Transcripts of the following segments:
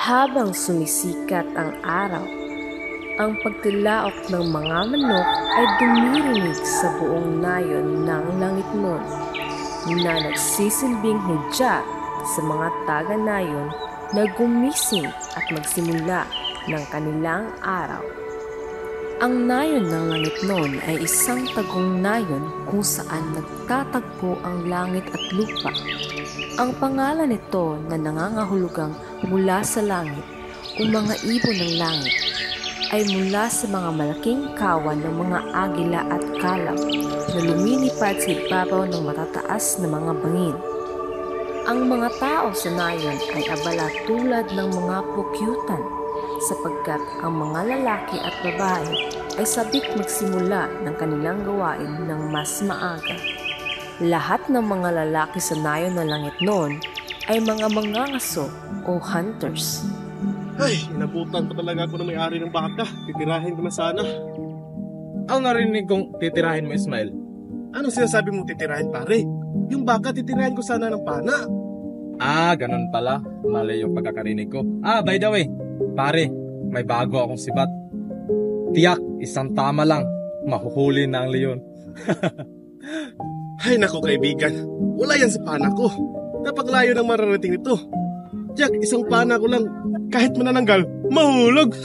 Habang sumisikat ang araw, ang pagtilaok ng mga manok ay dumirinig sa buong nayon ng langit noon na nagsisilbing hudya sa mga taga-nayon na gumising at magsimula ng kanilang araw. Ang nayon ng langit noon ay isang tagong nayon kung saan nagtatagpo ang langit at lupa. Ang pangalan nito na nangangahulugang mula sa langit o mga ibon ng langit ay mula sa mga malaking kawan ng mga agila at kalab na lumilipad sa ibabaw ng matataas na mga bangin. Ang mga tao sa nayon ay abala tulad ng mga pukyutan sapagkat ang mga lalaki at babae ay sabik magsimula ng kanilang gawain ng mas maaga. Lahat ng mga lalaki sa nayon ng langit noon ay mga mangangaso o hunters. Ay, inabutan pa talaga ako ng may-ari ng baka. Titirahin ko na sana. Ang narinig kong titirahin mo, Ismael. Ano sinasabi mong titirahin, pare? Yung baka titirahin ko sana ng pana. Ganun pala. Mali yung pagkakarinig ko. By the way, pare, may bago akong sibat. Tiyak, isang tama lang. Mahuhuli na ang leon. Ay naku kaibigan, wala yan sa pana ko. Napakalayo ng mararating nito. Jack, isang pana ko lang. Kahit manananggal, mahulog.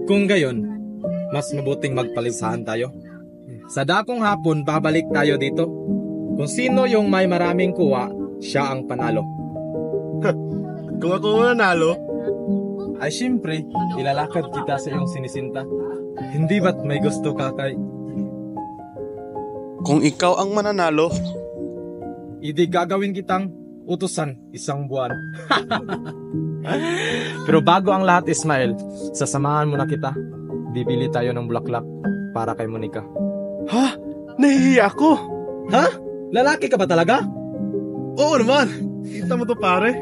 Kung gayon, mas mabuting magpalisahan tayo. Sa dakong hapon, babalik tayo dito. Kung sino yung may maraming kuha, siya ang panalo. Kung ako mananalo, ay siyempre, ilalakad kita sa iyong sinisinta. Hindi ba't may gusto ka kay... kung ikaw ang mananalo, Hindi gagawin kitang utusan isang buwan. Pero bago ang lahat, Ismael, sasamahan mo na kita. Bibili tayo ng bulaklak para kay Monica. ha? Nahihiya ako. Ha? Lalaki ka ba talaga? Oo naman. Kita mo to pare.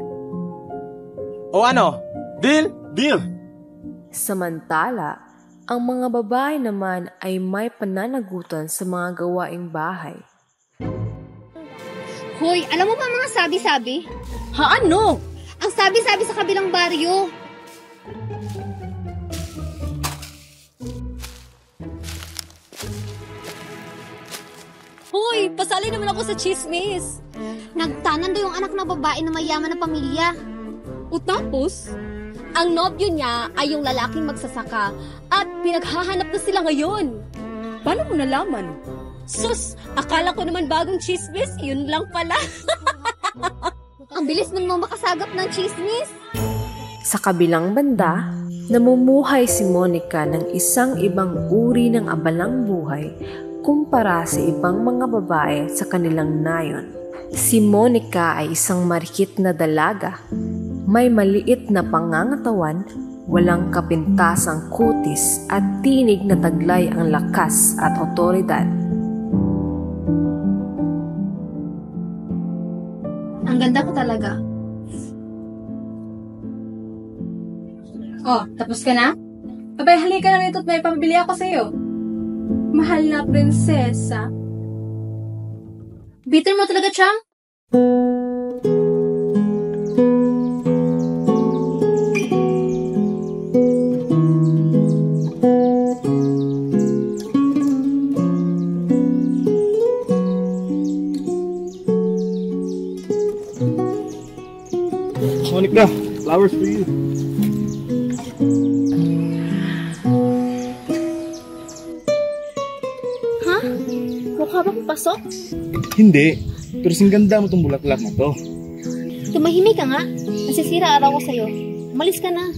O ano? Deal? Deal. Samantala, ang mga babae naman ay may pananagutan sa mga gawaing bahay. Hoy, alam mo ba mga sabi-sabi? Ha, ano? Ang sabi-sabi sa kabilang baryo. Hoy, pasali naman ako sa chismis. Nagtanan daw yung anak na babae na mayaman na pamilya. O tapos, ang nobyo niya ay yung lalaking magsasaka at pinaghahanap na sila ngayon. Paano mo nalaman? Sus, akala ko naman bagong chismis, yun lang pala. Ang bilis mo makasagap ng chismis. Sa kabilang banda, namumuhay si Monica ng isang ibang uri ng abalang buhay kumpara sa ibang mga babae sa kanilang nayon. Si Monica ay isang marikit na dalaga. May maliit na pangangatawan, walang kapintasang kutis at tinig na taglay ang lakas at otoridad. Ang ganda ko talaga. Oh, tapos ka na? Abay, halika na rito at may pambili ako sa'yo. Mahal na prinsesa. Bitter mo talaga, Chang? Monica, flowers for you. Ha? Mukha bang pasok? Hindi, pero singganda mo tong bulaklak na to. Tumahimik ka nga. Nasisira araw ko sa'yo. Umalis ka na.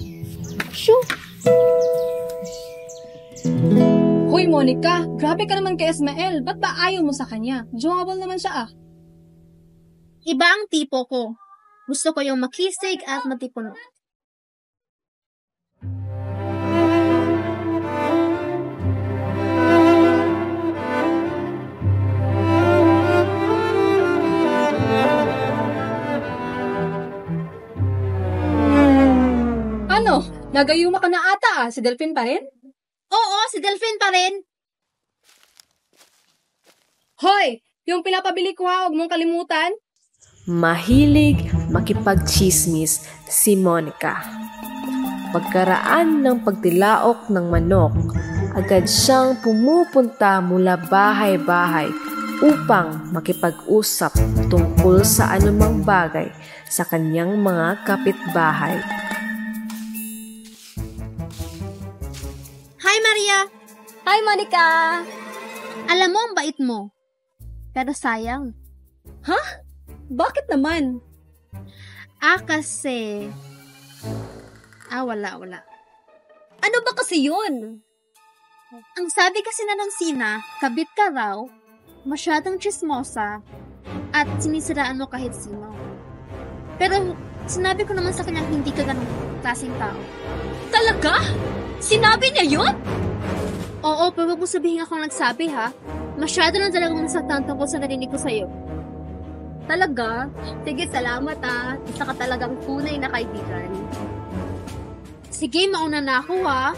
Shoo! Hoy, Monica, grabe ka naman kay Ismael. Ba't ba ayaw mo sa kanya? Joable naman siya Iba ang tipo ko. Gusto ko yung makisig at matipuno. Ano? Nagayuma ka na ata Si Delphine pa rin? Oo, si Delphine pa rin. Hoy! Yung pinapabili ko huwag mong kalimutan. Mahilig makipagchismis si Monica. Pagkaraan ng pagtilaok ng manok, agad siyang pumupunta mula bahay-bahay upang makipag-usap tungkol sa anumang bagay sa kanyang mga kapitbahay. Hi, Maria! Hi, Monica! Alam mo, ang bait mo. Pero sayang. Bakit naman? Kasi... wala. Ano ba kasi yun? Ang sabi kasi na ng Sina, kabit ka raw, masyadong chismosa, at sinisiraan mo kahit sino. Pero sinabi ko naman sa kanya hindi ka ganong klaseng tao. Talaga? Sinabi niya yun? Oo, pero kung sabihin ako nagsabi ha, masyado na talagang nasaktan tungkol sa narinig ko sa'yo. Talaga? Sige, salamat Isa ka talagang tunay na kaibigan. Sige, mauna na ako ha.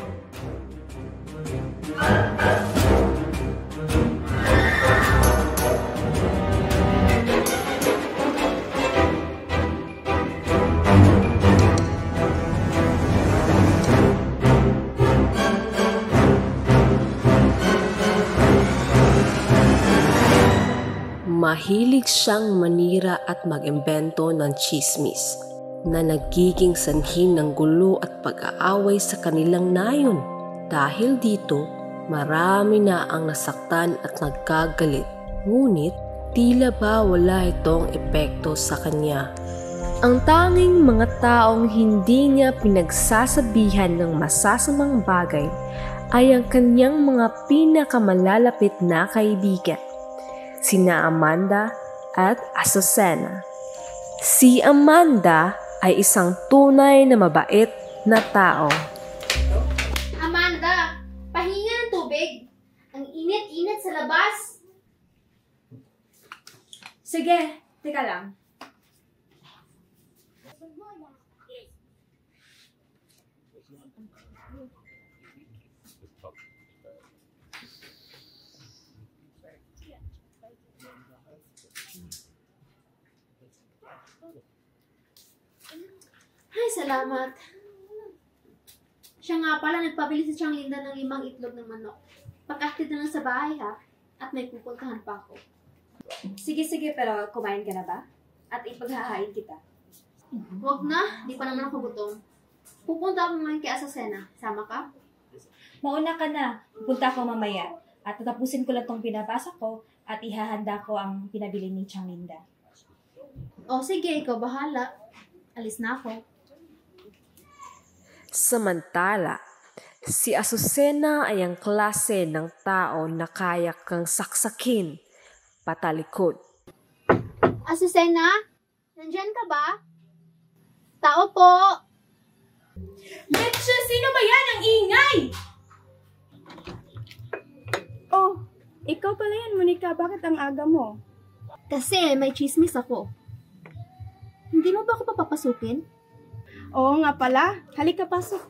Mahilig siyang manira at mag-imbento ng chismis na nagiging sanhi ng gulo at pag-aaway sa kanilang nayon. Dahil dito, marami na ang nasaktan at nagkagalit. Ngunit, tila ba wala itong epekto sa kanya. Ang tanging mga taong hindi niya pinagsasabihan ng masasamang bagay ay ang kanyang mga pinakamalalapit na kaibigan, sina Amanda at Azucena. Si Amanda ay isang tunay na mabait na tao. Amanda, pahinga ng tubig. Ang init-init sa labas. Sige, teka lang. Ay, salamat. Siya nga pala, nagpabili si Chang Linda ng 5 itlog ng manok. Pag-active na lang sa bahay ha, at may pupuntahan pa ako. Sige, pero kumain ka na ba? At ipaghahain kita. Huwag na, di pa naman ako gutom. Pupunta ako ngayon kay Azucena. Sama ka? Mauna ka na. Pupunta ako mamaya. At tatapusin ko lang tong pinabasa ko at ihahanda ko ang pinabili ni Chang Linda. O sige, ikaw bahala. Alis na ako. Samantala, si Azucena ay ang klase ng tao na kaya kang saksakin patalikod. Azucena, nandyan ka ba? Tao po! Betcha, sino ba yan ang ingay? Oh, ikaw pala yan, Monica. Bakit ang aga mo? Kasi may chismis ako. Hindi mo ba ako papapasukin? Oo nga pala. Halika, pasok.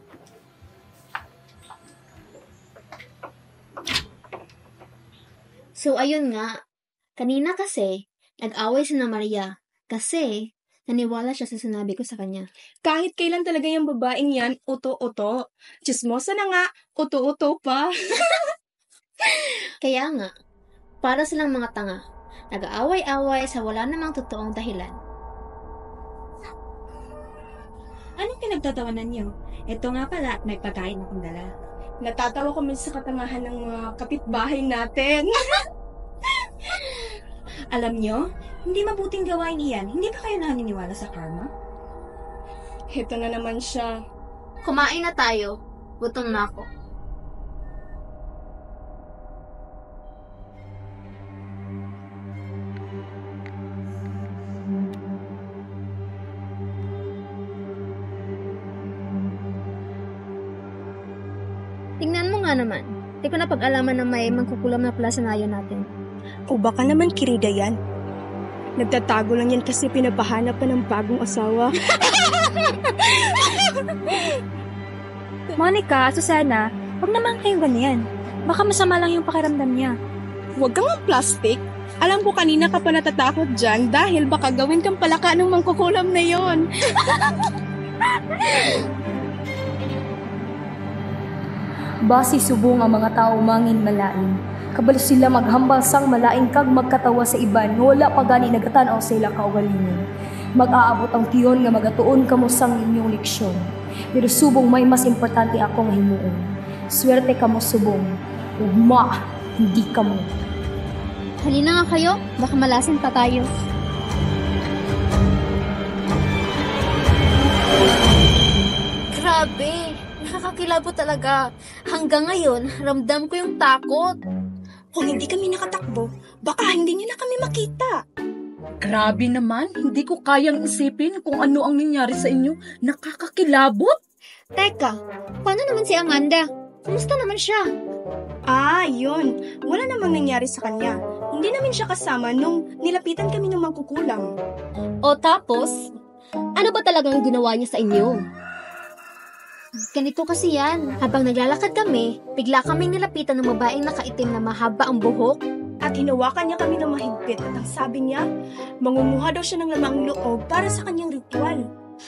So ayun nga, kanina kasi, nag-away si na Maria kasi naniwala siya sa sinabi ko sa kanya. Kahit kailan talaga yung babaeng yan, uto-uto. Chismosa na nga, uto-uto pa. Kaya nga, para silang mga tanga, nag-aaway-away sa wala namang totoong dahilan. Anong pinagtatawanan niyo? Ito nga pala at may pagkain akong dala. Natatawa kami sa katangahan ng mga kapitbahay natin. Alam niyo, hindi mabuting gawain iyan. Hindi ba kayo naniniwala sa karma? Ito na naman siya. Kumain na tayo. Gutom na ako. Tingnan mo nga naman. Di ko na pag-alaman na may magkukulam na pala sa nayo natin. O baka naman kirida yan. Nagtatago lang yan kasi pinapahanap pa ng bagong asawa. Monica, Azucena, huwag naman kayong ganyan. Baka masama lang yung pakiramdam niya. Huwag kang plastic. Alam ko kanina ka pa natatakot dyan dahil baka gawin kang palaka ng mangkukulam na yon. Basi subong ang mga tao mangin malain. Kabalo sila maghambal sang malain kag magkatawa sa iban, wala pa gani nagatanaw sa ila kaugalingon. Mag-aabot ang tiyon nga magatuon kamo sang inyong leksyon. Pero subong may mas importante akong himuon. Swerte kamo subong. Ugma, hindi kamo. Halina nga kayo, baka malasin pa tayo. Grabe, nakakakilabo talaga. Hanggang ngayon, ramdam ko yung takot. Kung hindi kami nakatakbo, baka hindi niyo na kami makita. Grabe naman, hindi ko kayang isipin kung ano ang nangyari sa inyo. Nakakakilabot. Teka, paano naman si Amanda? Kumusta naman siya? Yun. Wala namang nangyari sa kanya. Hindi namin siya kasama nung nilapitan kami ng mangkukulam. O tapos, ano ba talagang ginawa niya sa inyo? Ganito kasi yan. Habang naglalakad kami, bigla kaming nilapitan ng babaeng nakaitim na mahaba ang buhok. At hinawakan niya kami ng mahigpit at ang sabi niya, mangunguha daw siya ng lamang loob para sa kanyang ritual.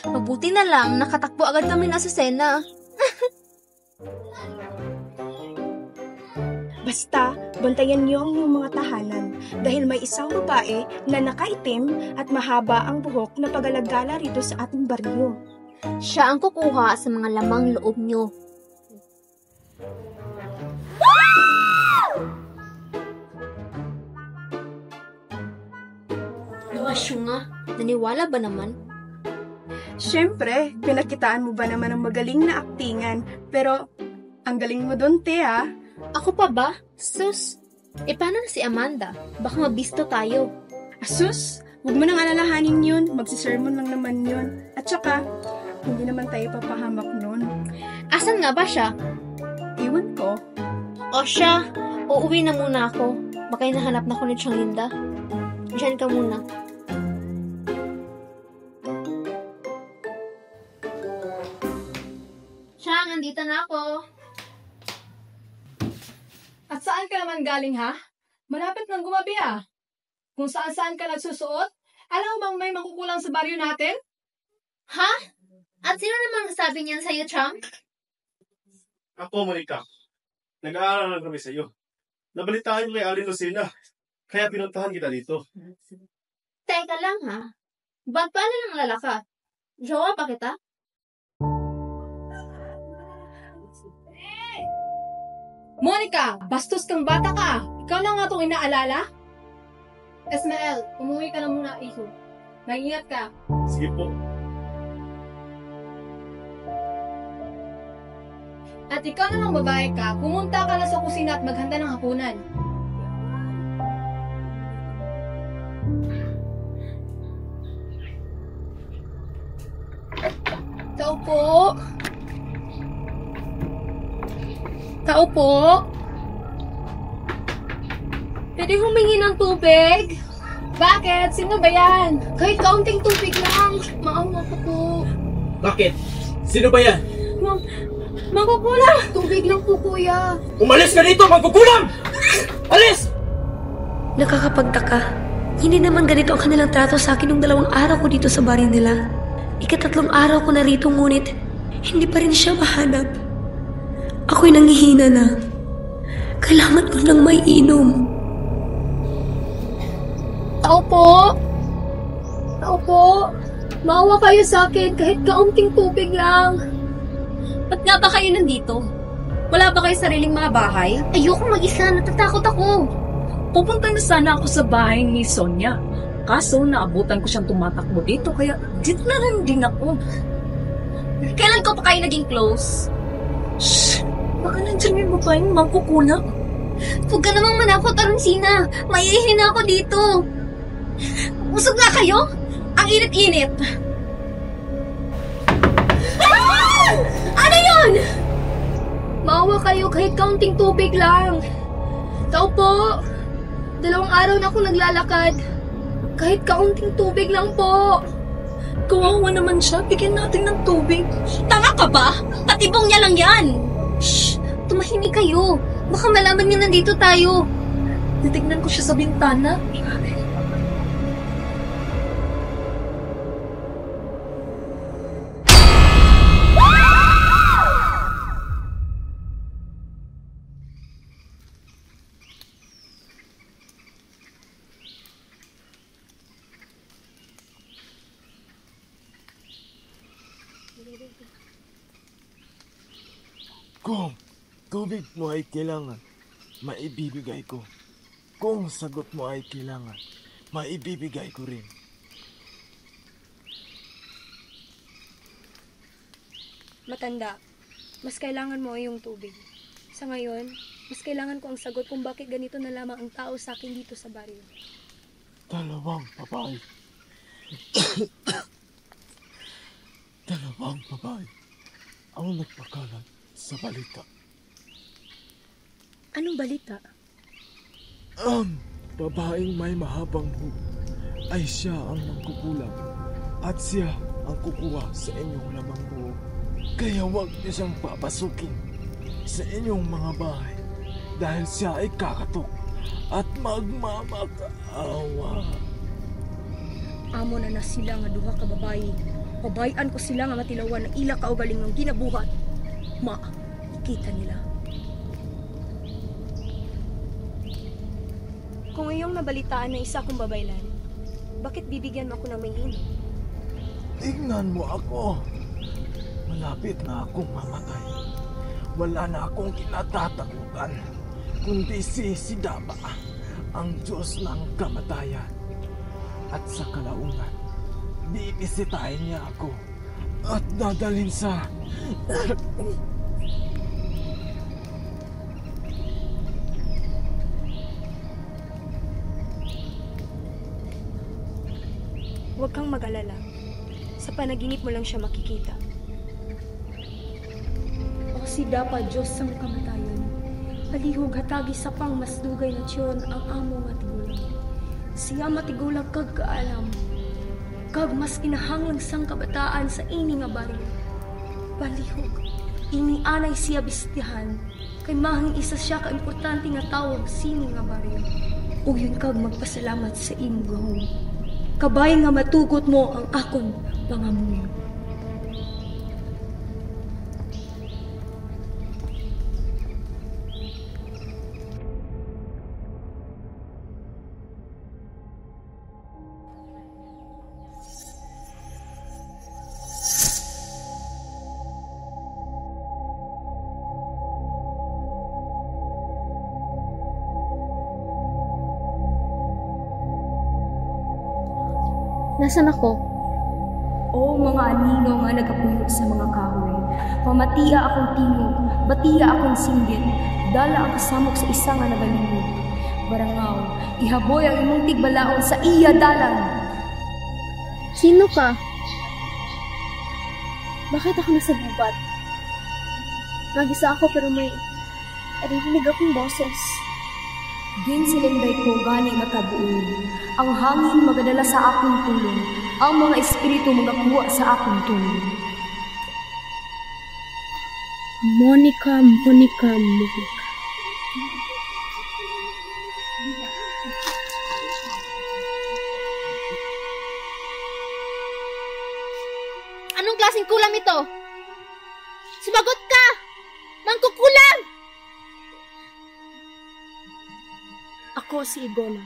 Mabuti na lang, nakatakbo agad kami na sa sena. Basta, bantayan niyo ang iyong mga tahanan dahil may isang babae na nakaitim at mahaba ang buhok na pagalagala rito sa ating baryo. Siya ang kukuha sa mga lamang loob niyo. Luwasyo nga, naniwala ba naman? Siyempre, pinakitaan mo ba naman ang magaling na aktingan, pero ang galing mo doon, Tea. Ako pa ba? Sus, paano na si Amanda? Baka mabisto tayo. Asus, huwag mo nang alalahanin yun. Magsisermon lang naman yun. At saka, hindi naman tayo papahamak nun. Asan nga ba siya? Iwan ko. O siya, uuwi na muna ako. Baka hinahanap na ko ni Chang Linda. Diyan ka muna. Chang, andito na ako. At saan ka naman galing, ha? Malapit nang gumabi, Kung saan-saan ka nagsusuot, alam mo bang may makukulang sa baryo natin? Ha? At sino namang sabi niyan sa'yo, Chang? Ako, Monica. Nag-aaral lang kami sa'yo. Nabalitaan ko kay Aling Lucina. Kaya pinuntahan kita dito. Teka lang, ha? Ba't pala ng lalaka? Jowa pa kita? Monica, bastos kang bata ka. Ikaw na nga itong inaalala? Esmael, umuwi ka na muna, iho. Mag-ingat ka. Sige po. At ikaw namang babae ka, pumunta ka na sa kusina at maghanda ng hapunan. Tao po. Tao po. Pwede humingi ng tubig? Bakit? Sino ba yan? Kahit kaunting tubig lang. Maawa ko po. Bakit? Sino ba yan? Mangkukulam! Tubig lang po, kuya. Umalis ka dito, mangkukulam! Alis! Nakakapagtaka. Hindi naman ganito ang kanilang trato sa akin nung 2 araw ko dito sa baryo nila. 3 araw ko na rito ngunit hindi pa rin siya mahanap. Ako'y nangihina na. Kailangan ko nang may inom. Tao po! Tao po! Maawa kayo sa akin kahit kaunting tubig lang. Ba't nga ba kayo nandito? Wala ba kayo sariling mga bahay? Ayoko mag-isa, natatakot ako. Pupunta na sana ako sa bahay ni Sonia. Kaso naabutan ko siyang tumatakbo dito kaya dito na rin din ako. Kailan ko pa kayo naging close? Shh! Baka nandiyan yung babaeng mangkukulam. Huwag ka namang manakot, Aronsina. Maiihin ako dito. Usog na kayo? Ang init-init. Ah! Ano yun? Maawa kayo kahit kaunting tubig lang. Tao po! 2 araw na ako naglalakad. Kahit kaunting tubig lang po. Kawawa naman siya. Bigyan natin ng tubig. Tanga ka ba? Patibong niya lang yan. Shh! Tumahimik kayo. Baka malaman niya nandito tayo. Titignan ko siya sa bintana. Kung tubig mo ay kailangan, maibibigay ko. Kung sagot mo ay kailangan, maibibigay ko rin. Matanda, mas kailangan mo ay yung tubig. Sa ngayon, mas kailangan ko ang sagot kung bakit ganito na lamang ang tao sa akin dito sa baryo. Dalawang babae. Dalawang babae ang nagpakalat sa balita. Anong balita? Ang babaeng may mahabang buhok ay siya ang mangkukulam at siya ang kukuha sa inyong lamang buhok. Kaya huwag niyo siyang papasukin sa inyong mga bahay dahil siya ay kakatok at magmamakaawa. Amo na sila nga duha ka babae. Pabayan ko sila nga matilawan na ila kaugaling ng ginabuhat. Kita nila. Kung iyong nabalitaan na isa kong babaylan, bakit bibigyan mo ako ng may ino? Tingnan mo ako. Malapit na akong mamatay. Wala na akong kinatatakutan, kundi si Sidapa, ang Diyos ng kamatayan. At sa kalaunan, bibisitahin niya ako at dadalhin sa... Huwag kang mag-alala. Sa panaginip mo lang siya makikita. O Sidapa, Diyos ng kamatayan, palihog hatagi sa pang masdugay na tiyon ang amo matigulang. Siya matigulang kag kaalam, kag mas kinahanglang sang kabataan sa ini nga baryo. Palihog, ini anay siya bistihan, kay mahang isa siya ka-importante nga tawag sini nga baryo. Uyon kag magpasalamat sa imong gahom. Kabay nga matugot mo ang akon pangamuyo. Nasaan ako? O mga anino nga nagapuyo sa mga kahoy, pamatiya akong tingog, batiya akong singgit, dala ang kasamok sa isa nga nagalingog. Barangaw, ihaboy ang imong tigbalaon sa iya dalan. Sino ka? Bakit ako nasa gubat? Nagisa ako pero may narinig akong boses. Ginsilinday ko gani matabuon. Ang hangin magadala sa akong tulong. Ang mga espiritu magakuha sa akong tulong. Monica. Anong klaseng kulam ito? Sumagot ka! Mangkukulam! Ako si Igona,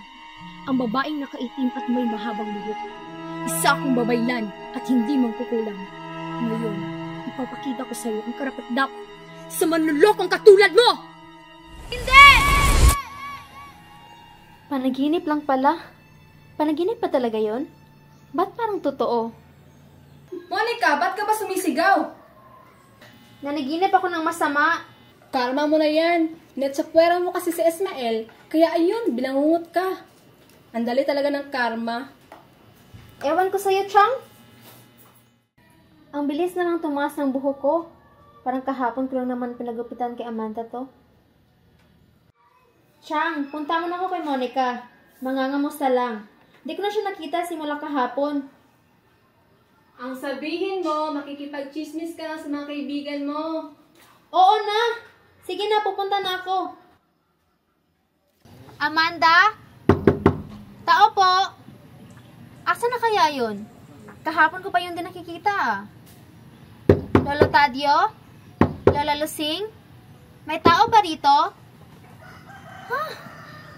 ang babaeng nakaitim at may mahabang buhok. Isa akong babaylan at hindi mangkukulam. Ngayon, ipapakita ko sa iyo ang karapat-dapat sa manlulokong katulad mo! Hindi! Panaginip lang pala. Panaginip pa talaga yon? Ba't parang totoo? Monica, ba't ka ba sumisigaw? Nanaginip ako ng masama. Karma mo na yan. Netsapwera mo kasi si Ismael, kaya ayun, binangungot ka. Ang dali talaga ng karma. Ewan ko sa'yo, Chang. Ang bilis namang tumaas ng buhok ko. Parang kahapon ko lang naman pinagupitan kay Amanda to. Chang, punta mo na ako kay Monica. Mangangamusta lang. Di ko na siya nakita simula kahapon. Ang sabihin mo, makikipag-chismis ka lang sa mga kaibigan mo. Oo na! Sige na, pupunta na ako. Amanda? Tao po! Asa na kaya yun? Kahapon ko pa yun din nakikita. Lolo Tadio? Lola Lusing? May tao ba rito?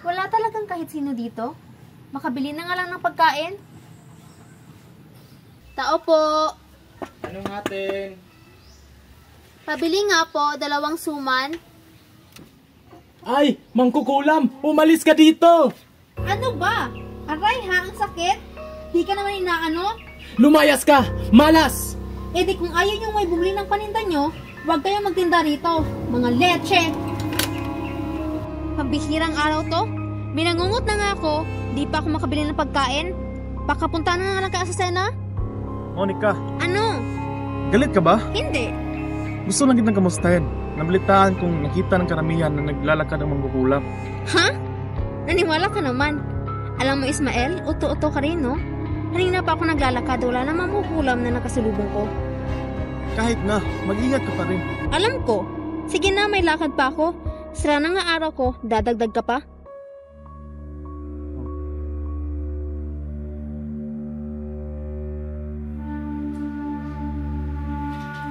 Wala talagang kahit sino dito. Makabili na nga lang ng pagkain. Tao po! Anong atin? Pabili nga po, 2 suman. Ay, mangkukulam! Umalis ka dito! Ano ba? Aray ha, ang sakit. Di ka naman inaano? Lumayas ka! Malas! Eh di kung ayaw nyo may bumili ng paninda nyo, huwag kayong magtinda rito. Mga leche! Pambihirang araw to. Binangungot na nga ako, di pa ako makabili ng pagkain. Pakapunta na nga lang ka sa Sena. Monica, Ano? galit ka ba? Hindi. Gusto lang kitang kamustahin. Nabalitaan kung nakita ng karamihan na naglalakad ng mangkukulam. Ha? Naniwala ka naman. Alam mo Ismael, uto-uto ka rin, no? Kanina pa ako naglalakad, wala namang makukulam na nakasalubong ko. Kahit na, mag-ingat ka pa rin. Alam ko. Sige na, may lakad pa ako. Sira na nga araw ko, dadagdag ka pa.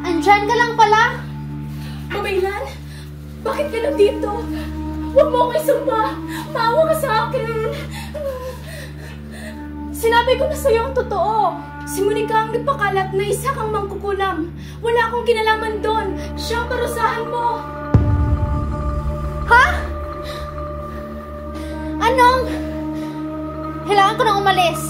Andyan ka lang pala? Mamaylan, bakit ka nandito? Huwag mo akong isumpa. Maawa ka sa akin. Sinabi ko na sa'yo ang totoo. Si Monica ang nagpakalat na isa kang mangkukulam. Wala akong kinalaman doon. Siya ang parusahan mo. Ha? Anong? Kailangan ko nang umalis.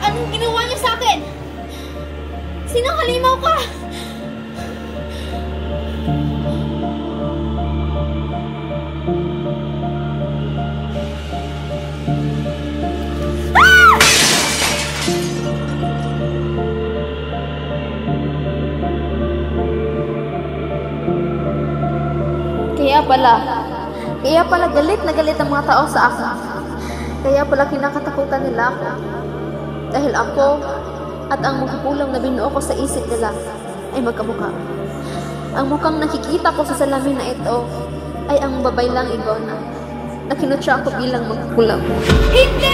Anong ginawa niyo sa akin? Sinong halimaw ka? Kaya pala galit na galit ang mga tao sa akin. Kaya pala kinakatakutan nila ako. Dahil ako at ang magkukulang na binuo ko sa isip nila ay magkamukha. Ang mukhang nakikita ko sa salamin na ito ay ang babaylang Igona na kinutya ako bilang magkukulang. Hindi!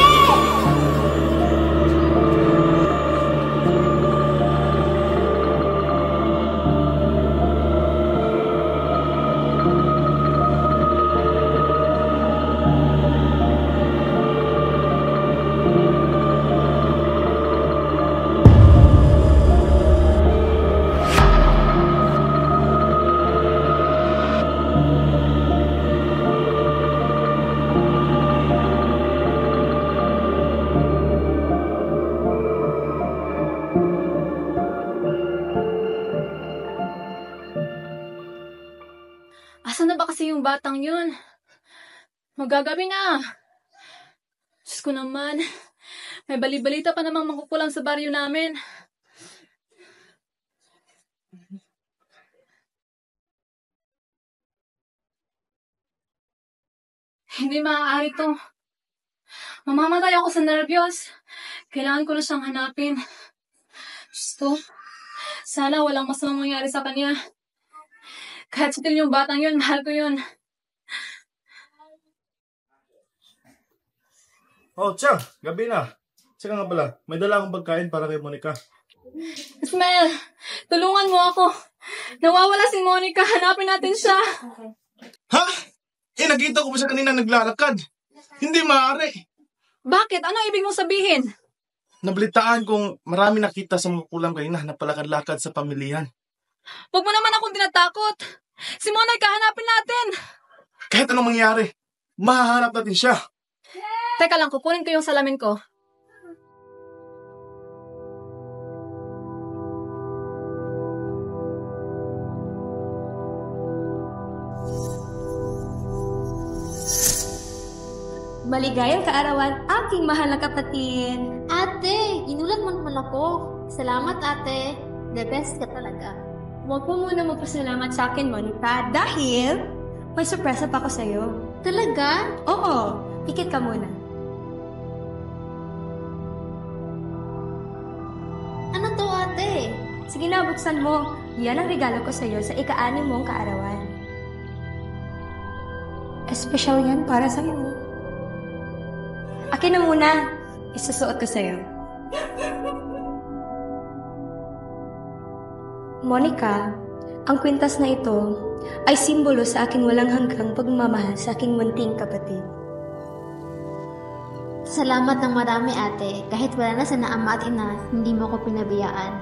Asan na ba kasi yung batang yun? Magagabi na. Diyos ko naman. May bali-balita pa namang mangkukulam sa baryo namin. Hindi maaari to. Mamamatay ako sa nervyos. Kailangan ko na siyang hanapin. Diyos ko. Sana walang masamang mangyari sa kanya. Kahit sutil yung batang yun, mahal ko yun. Oh, Tiya, gabi na. Tsaka nga pala, may dala akong pagkain para kay Monica. Ismael, tulungan mo ako. Nawawala si Monica, hanapin natin siya. Ha? Eh, nakita ko pa siya kanina naglalakad. Hindi maaari. Bakit? Ano ibig mong sabihin? Nabalitaan kong marami nakita sa mga kulam kanina na palakad-lakad sa pamilihan. Huwag mo naman akong tinatakot. Si Monica, hanapin natin. Kahit anong mangyari, mahahanap natin siya. Teka lang, kukunin ko yung salamin ko. Maligayang kaarawan, aking mahal na kapatid. Ate, inulat mo naman ako. Salamat ate. The best ka talaga. Huwag mo muna magpasalamat sa akin, Monica, dahil may sorpresa pa ako sa'yo. Talaga? Oo, pikit ka muna. Ano to, ate? Sige na, buksan mo. Yan ang regalo ko sa'yo sa ika-6 mong kaarawan. Espesyal yan para sa'yo. Akin na muna. Isusuot ko sa'yo. Monica, ang kwintas na ito ay simbolo sa aking walang hanggang pagmamahal sa aking munting kapatid. Salamat ng marami, ate. Kahit wala na sana ama at ina, hindi mo ko pinabiyaan.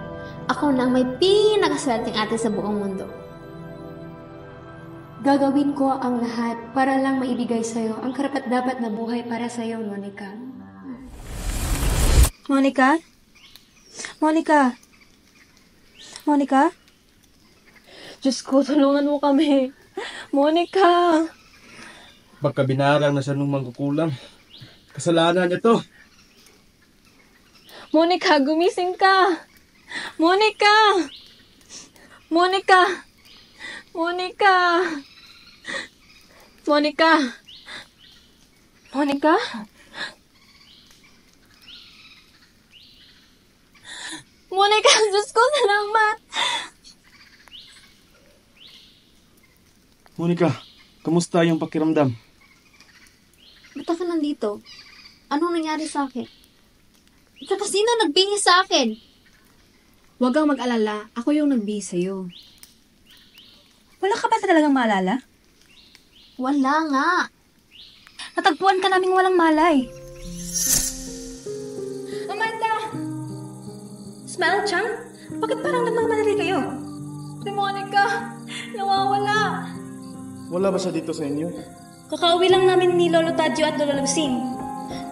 Ako na ang may pinakaswerteng ate sa buong mundo. Gagawin ko ang lahat para lang maibigay sa'yo ang karapat-dapat na buhay para sa'yo, Monica. Monica? Monica? Monica? Diyos ko, tulungan mo kami. Monica! Baka binarang na siya nung mangkukulam. Kasalanan niya to. Monica, gumising ka! Monica! Monica! Monica! Monica! Monica? Monica, Diyos ko, salamat! Monica, kamusta yung pakiramdam? Ba't ka nandito? Anong nangyari sa akin? Tsaka sino nagbihis sa akin? Huwag kang mag-alala. Ako yung nagbihis sa'yo. Wala ka ba talagang maalala? Wala nga. Natagpuan ka naming walang malay. Amanda! Smile, Chang? Bakit parang nagmamadali kayo? Si Monica! Nawawala! Wala ba siya dito sa inyo? Kakauwi lang namin ni Lolo Tadyo at Lolo Lucing.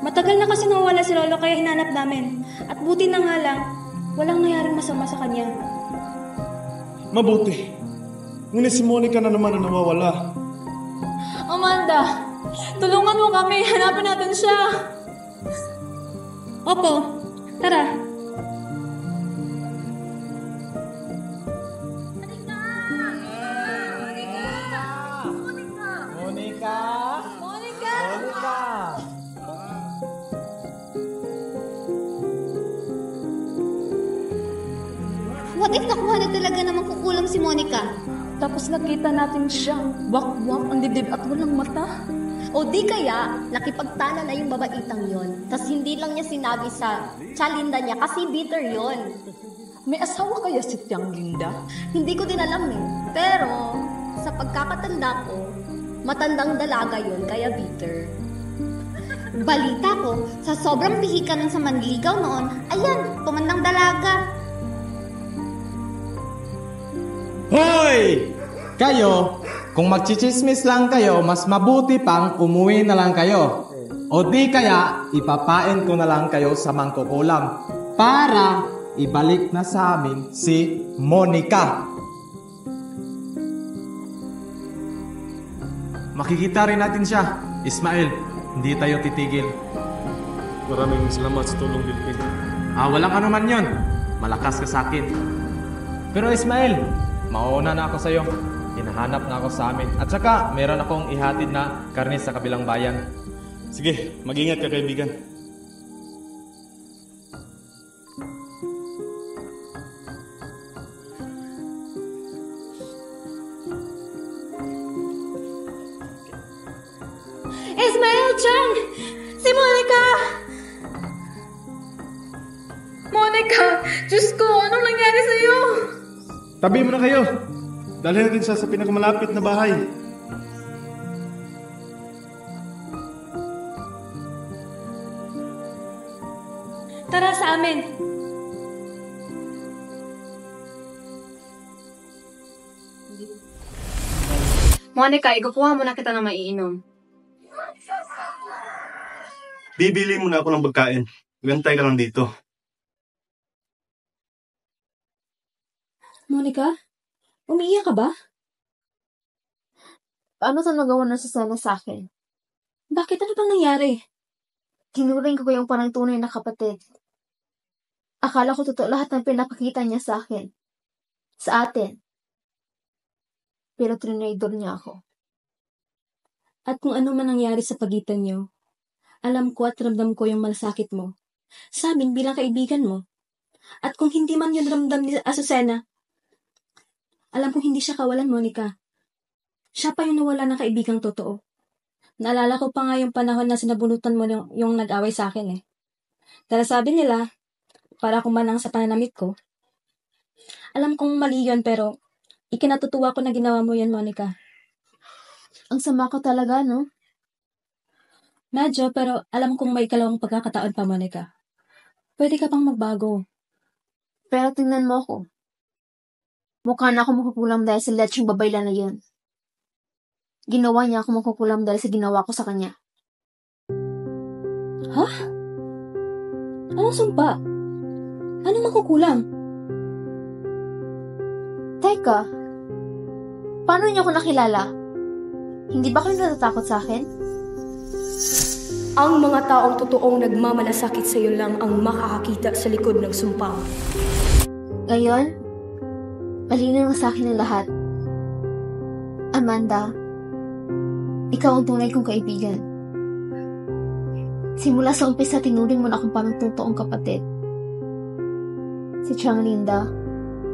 Matagal na kasi nawawala si Lolo kaya hinanap namin. At buti na nga lang, walang nangyaring masama sa kanya. Mabuti. Ngunit si Monica na naman ang nawawala. Amanda! Tulungan mo kami! Hanapin natin siya! Opo, tara. What if nakuha na talaga namang kukulam si Monica? Tapos nakita natin siyang wak-wak ang dibdib at walang mata. O di kaya, nakipagtana na yung babaitang yon. Tapos hindi lang niya sinabi sa chalinda niya kasi bitter yon. May asawa kaya si Tiang Linda? Hindi ko din alam eh. Pero, sa pagkakatanda ko, matandang dalaga yon kaya bitter. Balita ko, sa sobrang pihika nun sa manligaw noon, ayan, tumandang dalaga. Hoy! Kayo, kung magchichismis lang kayo, mas mabuti pang umuwi na lang kayo. O di kaya, ipapain ko na lang kayo sa mangkukulam para ibalik na sa amin si Monica. Makikita rin natin siya. Ismael, hindi tayo titigil. Maraming salamat sa tulong, Bilpin. Walang ano man yun. Malakas ka sa akin. Pero Ismael, mauna na ako sa'yo. Hinahanap na ako sa amin. At saka, meron akong ihatid na karne sa kabilang bayan. Sige, mag-ingat ka, kaibigan. Ismael Chang! Si Monica! Monica! Diyos ko, anong nangyari sa'yo? Tabi mo na kayo. Dalhin natin siya sa pinakamalapit na bahay. Tara sa amin. Monica, ikukuha mo na kita ng maiinom. Bibili muna ako ng pagkain. Gantay ka lang dito. Monica, umiiyak ka ba? Paano ito nagawa na sa sana sa akin? Bakit? Ano bang nangyari? Tinuring ko yung parang tunay na kapatid. Akala ko totoo lahat ng pinapakita niya sa akin. Sa atin. pero trinidor niya ako. At kung ano man nangyari sa pagitan niyo, alam ko at ramdam ko yung malasakit mo sa amin bilang kaibigan mo. At kung hindi man yun ramdam ni Azucena, alam kong hindi siya kawalan, Monica. Siya pa yung nawala ng kaibigang totoo. Naalala ko pa nga yung panahon na sinabunutan mo yung nag-away sa akin eh. Dahil sabi nila, para kumanang sa pananamit ko. Alam kong mali yun pero ikinatutuwa ko na ginawa mo yun, Monica. Ang sama ko talaga, no? Medyo, pero alam kong may ikalawang pagkakataon pa, Monica. Pwede ka pang magbago. Pero tingnan mo ako. Mukha na ako makukulam dahil sa lecheng babayla na yun. Ginawa niya ako makukulam dahil sa ginawa ko sa kanya. Ha? Anong sumpa? Anong makukulam? Teka, paano niyo ako nakilala? Hindi ba kayo natatakot sa akin? Ang mga taong totoong nagmamalasakit sa iyo lang ang makakakita sa likod ng sumpa. Ngayon, malinaw na sa akin ang lahat. Amanda, ikaw ang tunay kong kaibigan. Simula sa umpisa, tinuring mo na akong parang totoong kapatid. Si Chang Linda,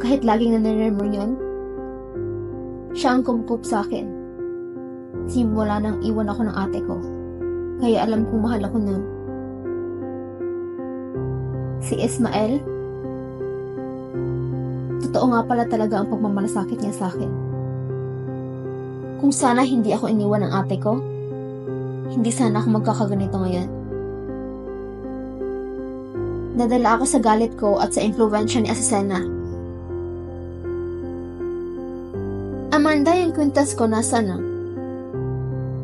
kahit laging naniremor yun, siya ang kumkup sa akin. Simula nang iwan ako ng ate ko. Kaya alam kong mahal ako nun. Si Ismael, totoo nga pala talaga ang pagmamalasakit niya sa akin. Kung sana hindi ako iniwan ng ate ko, hindi sana ako magkakaganito ngayon. Nadala ako sa galit ko at sa impluwensya ni Azucena. Amanda, yung kwintas ko nasa na?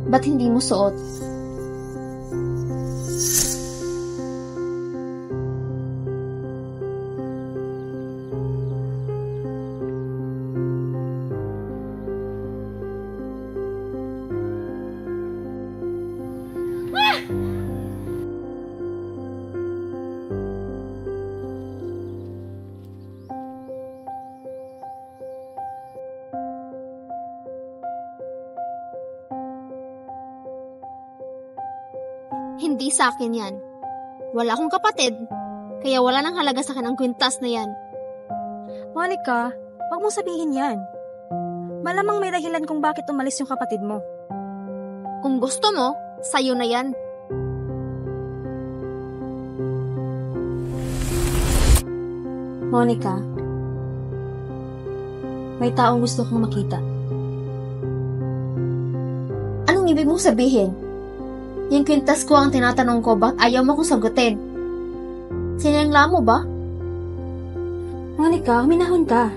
Ba't hindi mo suot? Hindi sa akin yan. Wala akong kapatid, kaya wala nang halaga sa akin ang kwintas na yan. Monica, wag mong sabihin yan. Malamang may dahilan kung bakit umalis yung kapatid mo. Kung gusto mo, sayo na yan. Monica, may taong gusto kong makita. Anong ibig mong sabihin? Yung kwintas ko ang tinatanong ko, ba't ayaw mo kong sagutin? Sinangla mo ba? Monica, huminahon ka.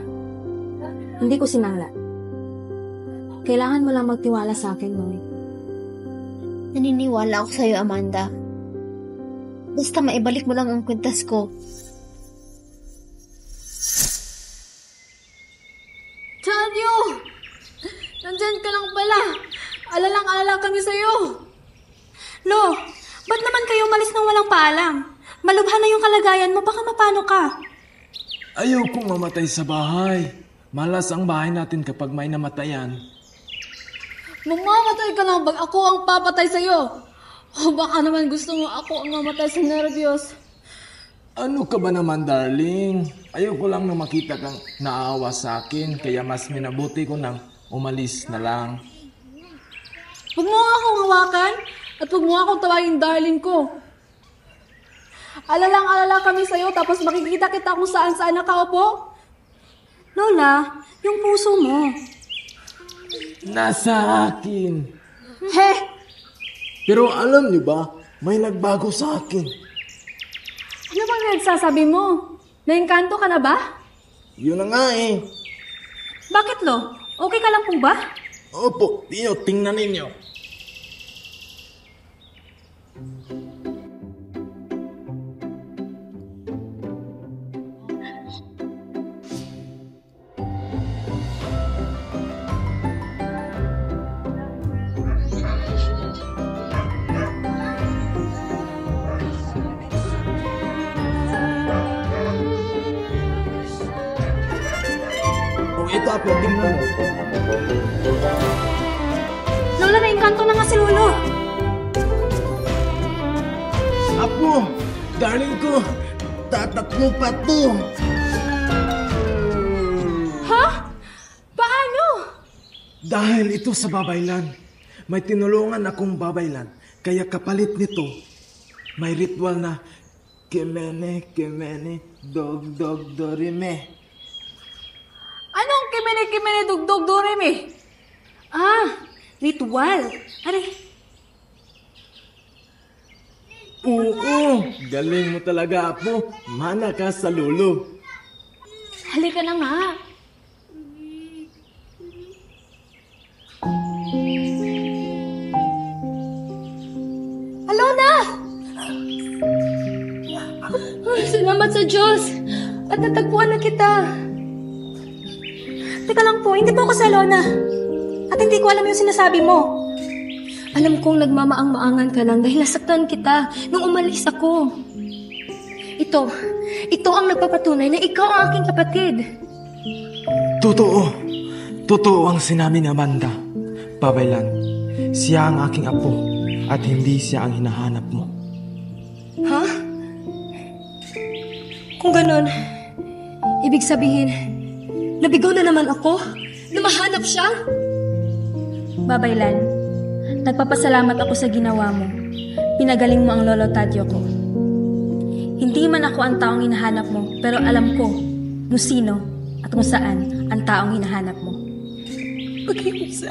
Hindi ko sinangla. Kailangan mo lang magtiwala sa akin, Monica. Naniniwala ako sa'yo, Amanda. Basta maibalik mo lang ang kwintas ko. Chanyo! Nandyan ka lang pala. Alalang-alala kami sa'yo. Lo, ba't naman kayo umalis nang walang paalam? Malubha na yung kalagayan mo, baka mapano ka. Ayaw kong mamatay sa bahay. Malas ang bahay natin kapag may namatayan. Mamamatay ka lang bag ako ang papatay sa'yo. O baka naman gusto mo ako ang mamatay sa nervyos. Ano ka ba naman, darling? Ayaw ko lang na makita kang naawa sa akin, kaya mas minabuti ko nang umalis na lang. Huwag mo akong hawakan at huwag mo akong tawagin darling ko. Alalang-alala kami sa'yo tapos makikita kita kung saan-saan nakaupo. Lola, yung puso mo. Nasa akin. He! Pero alam niyo ba, may nagbago sa akin. Ano bang nagsasabi mo? Naengkanto ka na ba? Yun na nga eh. Bakit, Lo? Okay ka lang po ba? Opo, tingnan ninyo. Ito, tingnan mo. Lola, na-engkanto na nga si Lolo. Apo, darling ko, tatakbo pa to. Ha? Paano? Dahil ito sa babaylan, may tinulungan akong babaylan, kaya kapalit nito, may ritual na kemene, dog, dorime. Anong kimene, dugdog, doreme? Ritual. Aray. Oo, galing mo talaga, Apo. Mana ka sa lolo. Halika na nga. Alona! Salamat sa Diyos! At natagpuan na kita. Teka lang po, hindi po ako si Alona. At hindi ko alam yung sinasabi mo. Alam kong nagmamaang-maangan ka lang dahil nasaktan kita nung umalis ako. Ito ang nagpapatunay na ikaw ang aking kapatid. Totoo ang sinabi ni Amanda. Babaylan, siya ang aking apo at hindi siya ang hinahanap mo. Ha? Kung ganon, ibig sabihin, nabigo na naman ako? Na mahanap siya? Babaylan, nagpapasalamat ako sa ginawa mo. Pinagaling mo ang lolo Tadyo ko. Hindi man ako ang taong hinahanap mo, pero alam ko kung sino at kung saan ang taong hinahanap mo. Pag-iusa,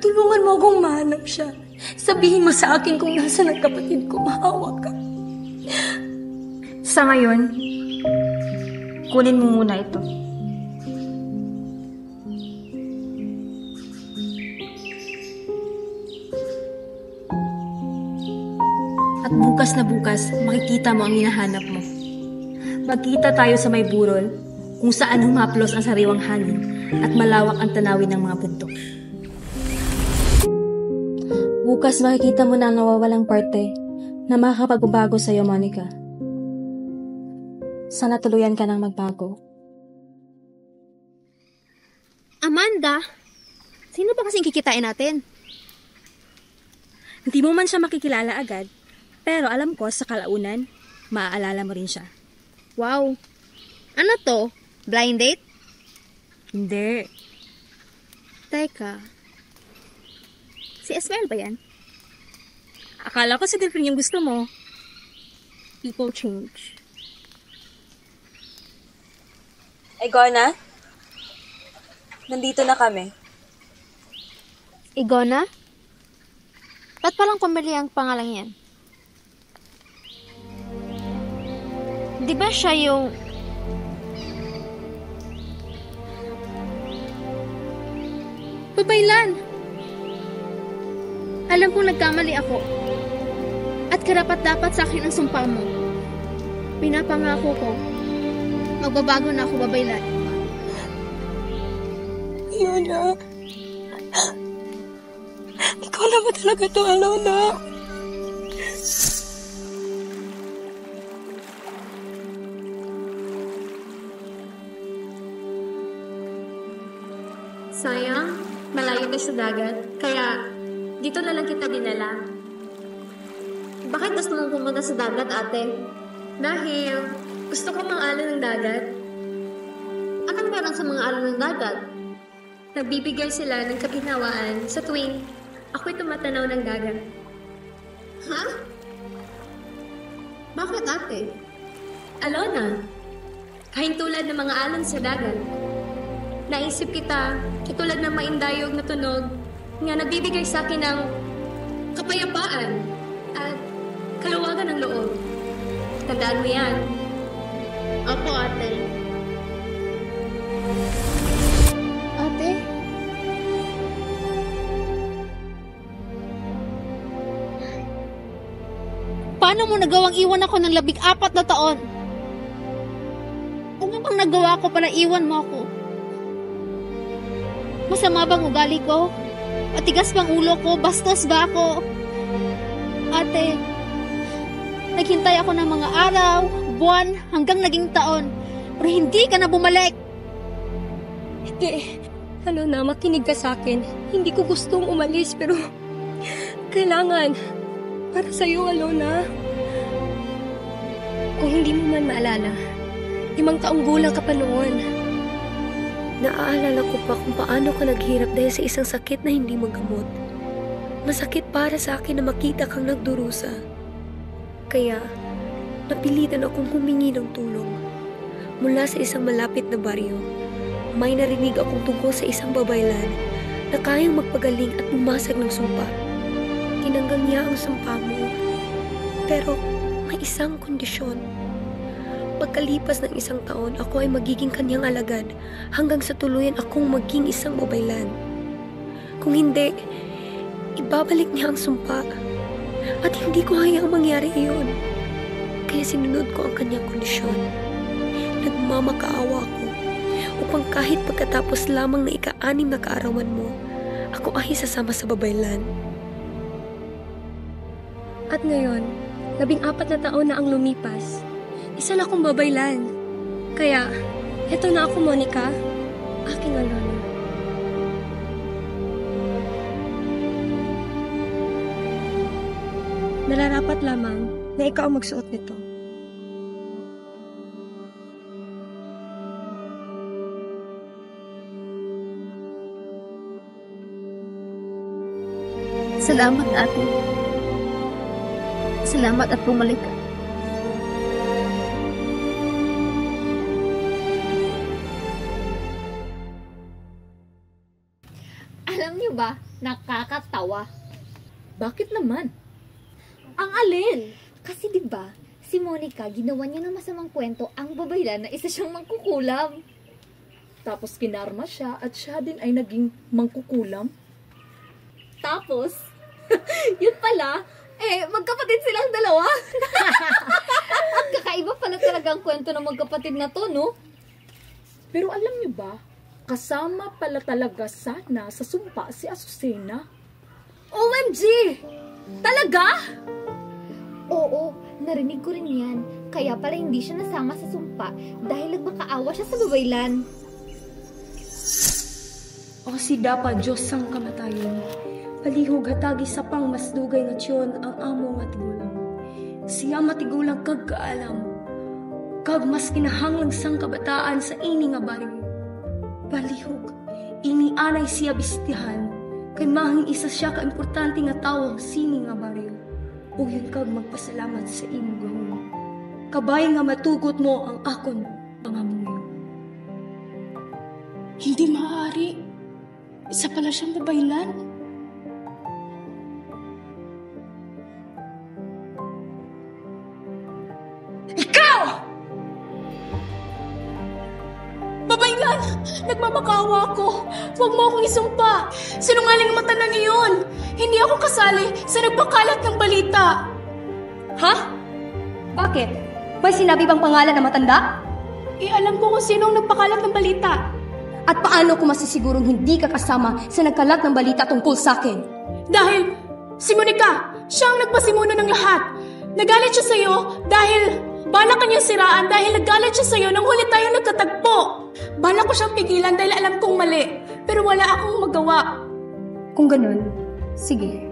tulungan mo akong mahanap siya. Sabihin mo sa akin kung nasa ng kapatid ko, maawa ka. Sa ngayon, kunin mo muna ito. At bukas na bukas, makikita mo ang hinahanap mo. Magkita tayo sa may burol, kung saan humaplos ang sariwang hangin at malawak ang tanawin ng mga bundok. Bukas makikita mo na ang nawawalang parte na makakapagbabago sa iyo, Monica. Sana tuluyan ka ng magbago. Amanda, sino ba kasing kikitain natin? Hindi mo man siya makikilala agad, pero alam ko sa kalaunan, maaalala mo rin siya. Wow. Ano to? Blind date? Hindi. Teka. Si Esmeralda ba yan? Akala ko si Delphine yung gusto mo. People change. Igona? Nandito na kami. Igona? Ba't palang pamilya ang pangalan yan? Di ba siya yung... Babaylan! Alam kong nagkamali ako. At karapat-dapat sa akin ang sumpa mo. Pinapangako ko, magbabago na ako, Babaylan. Alona. Ikaw na ba talaga to, Alona? Sayang, malayo ka sa dagat, kaya dito na lang kita dinala. Bakit gusto mong pumunta sa dagat, ate? Dahil gusto ko mang-alon ng dagat. Anong meron sa mga alon ng dagat? Nagbibigay sila ng kaginhawaan sa tuwing ako'y tumatanaw ng dagat. Ha? Bakit, ate? Alona, kahintulad ng mga alon sa dagat. Naisip kita, katulad ng maindayog na tunog nga nagbibigay sa akin ng kapayapaan at kaluwagan ng loob. Tandaan mo yan. Opo, ate. Ate? Paano mo nagawang iwan ako ng 14 na taon? Ano bang nagawa ko para iwan mo ako? Masama bang ugali ko? Matigas bang ulo ko? Bastos ba ako? Ate, naghintay ako ng mga araw, buwan, hanggang naging taon. Pero hindi ka na bumalik. Alona, makinig ka sa akin. Hindi ko gustong umalis, pero kailangan. Para sa'yo, Alona. Kung hindi mo man maalala, 5 taong gulang ka pa noon. Naaalala ko pa kung paano ka naghirap dahil sa isang sakit na hindi magamot. Masakit para sa akin na makita kang nagdurusa. Kaya, napilitan akong humingi ng tulong. Mula sa isang malapit na baryo, may narinig akong tungkol sa isang babaylan na kayang magpagaling at bumasag ng sumpa. Tinanggal niya ang sumpa mo. Pero may isang kondisyon. Pagkalipas ng 1 taon, ako ay magiging kanyang alagad hanggang sa tuluyan akong maging isang babaylan. Kung hindi, ibabalik niya ang sumpa. At hindi ko hayaang mangyari iyon. Kaya sinunod ko ang kanyang kondisyon. Nagmamakaawa ako upang kahit pagkatapos lamang na 6 na kaarawan mo, ako ay sasama sa babaylan. At ngayon, 14 na taon na ang lumipas. Isa na akong babaylan. Kaya, eto na ako, Monica. Aking Alona. Nararapat lamang na ikaw ang magsuot nito. Salamat, ate. Salamat at bumalik ka. Alam niyo ba, nakakatawa. Bakit naman? Ang alin? Kasi 'di ba, si Monica ginawa niya ng masamang kwento ang babaylan na isa siyang mangkukulam. Tapos kinarma siya at siya din ay naging mangkukulam. Tapos, yun pala, magkapatid silang dalawa. Kakaiba pala talaga ang kwento ng magkapatid na to, no? Pero alam niyo ba, kasama pala talaga sana sa sumpa si Azucena. OMG! Talaga? Oo, narinig ko rin yan. Kaya pala hindi siya nasama sa sumpa dahil nagmakaawa siya sa babaylan. O si Dapa Diyos sang kamatayon. Palihog hatagi sa pang masdugay nga tiyon ang among matigulang. Siya matigulang kag kaalam. Kag mas kinahanglang sang kabataan sa ini nga baryo. Palihog, ini anay siya bistihan. Kay mahing isa siya ka importante nga tawo sini nga baryo. Uyon kag magpasalamat sa imong gahom. Kabay nga matugot mo ang akon pangamuyo. Hindi maaari. Isa pala siyang babaylan. Ikaw! Babaylan! Nagmamakaawa ako. Huwag mo akong isumpa. Sinungaling mata na niyon. Hindi ako kasali sa nagpakalat ng balita. Ha? Bakit? May sinabi bang pangalan na matanda? Alam ko kung sino ang nagpakalat ng balita. At paano ko masisigurong hindi ka kasama sa nagkalat ng balita tungkol sa akin? Dahil si Monica, siya ang nagpasimula ng lahat. Nagalit siya sa'yo dahil balak kanyang siraan dahil nagalit siya sa'yo nang huli tayo nagkatagpo. Balak ko siyang pigilan dahil alam kong mali, pero wala akong magawa. Kung ganun, sige.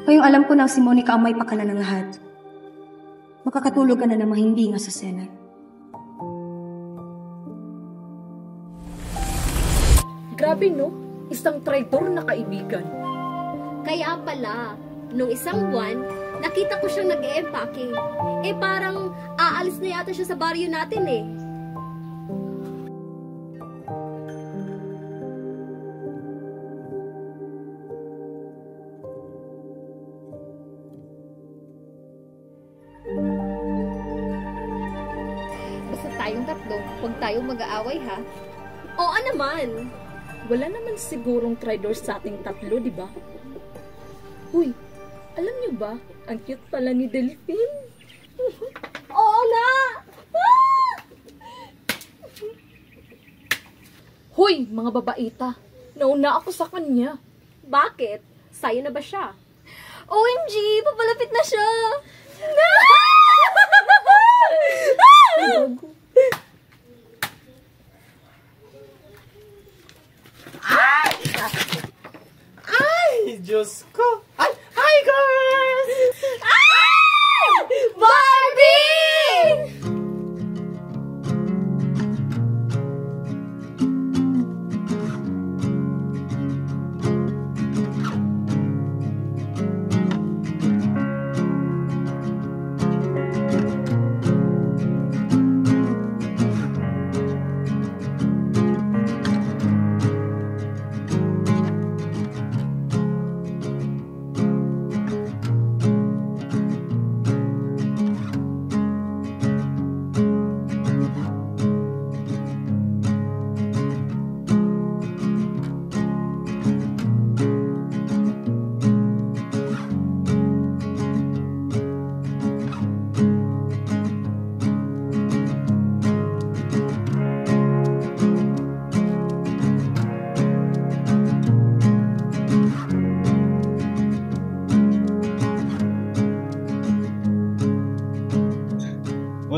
Ngayong alam ko na si Monica ang may pakala ng lahat. Makakatulog ka na namang hindi nga sa Senate. Grabe no, isang traitor na kaibigan. Kaya pala, nung isang buwan, nakita ko siyang nag-e-empake. Parang aalis na yata siya sa baryo natin eh. Basta tayong tatlo, huwag tayong mag-aaway ha. Oo naman. Wala naman sigurong traitor sa ating tatlo, di ba? Huy, alam niyo ba, ang cute pala ni Delphine. Oo nga! Huy, mga babaita, nauna ako sa kanya. Bakit? Sayo na ba siya? OMG, papalapit na siya! Ah!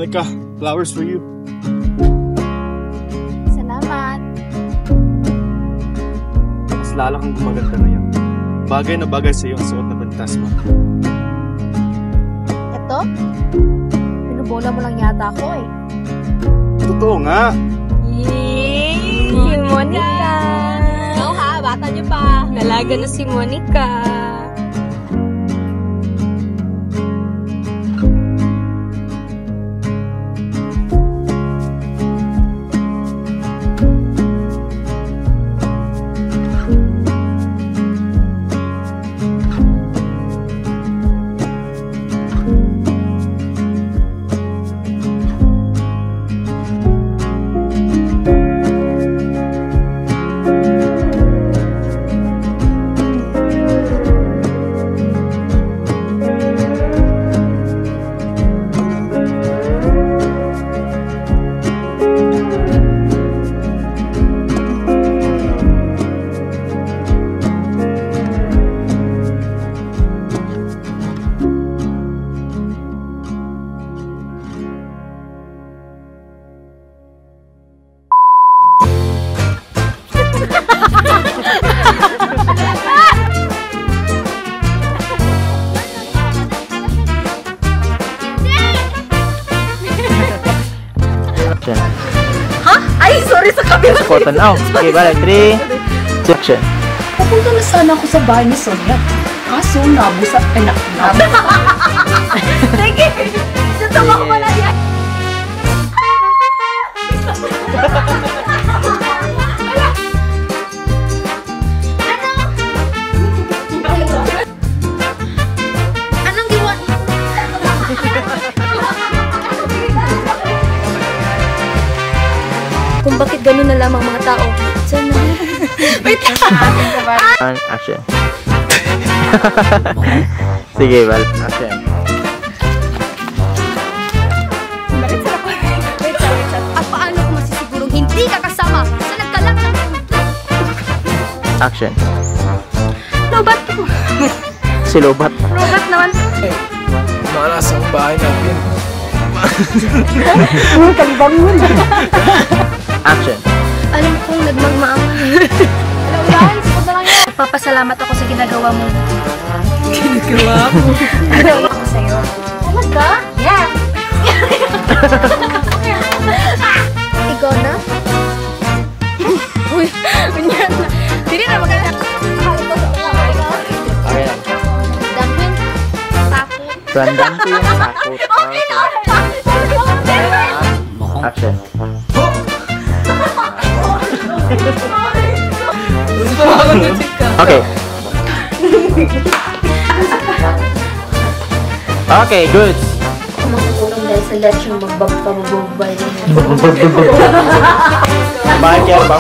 Monica, flowers for you. Salamat. Mas lala kang gumaganda ngayon. Bagay na bagay sa iyo ang suot na bantas mo. Eto? Pinubola mo lang yata ako eh. Totoo nga. Si Monica! Oo ha, bata niyo pa. Nalaga na si Monica. Ha? Ay, sorry sa kabila. Cotton. Oh, okay, balik. 3, action. Papunta na sana ako sa bahay ni Sonia. Kaso, nabusa. Ay, sige! Natawa ko pala yan. Anong giwa? Kung bakit ganun na lamang mga tao. Sana. Wait And action. Sige, Val. Action. Bakit sila ko? Wait, at paano ko masisigurong hindi ka kasama sa nagkalat ng... Action. Lobat ko. Si Lobat. Lobat naman. Malas ang bahay natin. Kalibangon. Action. Alam kong nagmagmaang. Hello, Lance. Huwag na lang yan. Papasalamat ako sa ginagawa mo. Ginagawa mo? Ginagawa ko sa'yo. Talaga? Yeah. Ikaw na? Uy, ganyan na. Hindi na maganda. Akala ko sa mga Okay lang. Dumpling. Takot. Random ko yung takot. Okay na. Action. Okay. Okay, good. Kumakulong dahil sa lechong magbabay. Bakit yan ba?